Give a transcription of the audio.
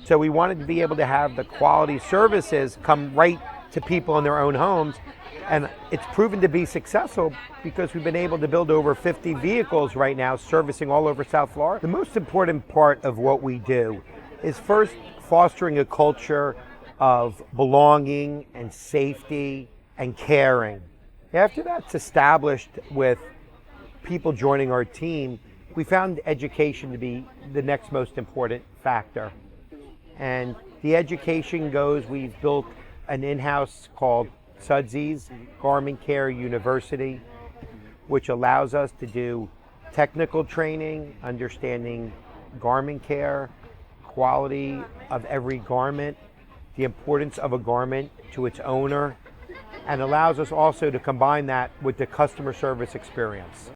So we wanted to be able to have the quality services come right to people in their own homes. And it's proven to be successful because we've been able to build over 50 vehicles right now servicing all over South Florida. The most important part of what we do is first fostering a culture of belonging and safety and caring. After that's established with people joining our team, we found education to be the next most important factor. And the education goes, we've built an in-house called Sudsies, Garment Care University, which allows us to do technical training, understanding garment care, quality of every garment, the importance of a garment to its owner, and allows us also to combine that with the customer service experience.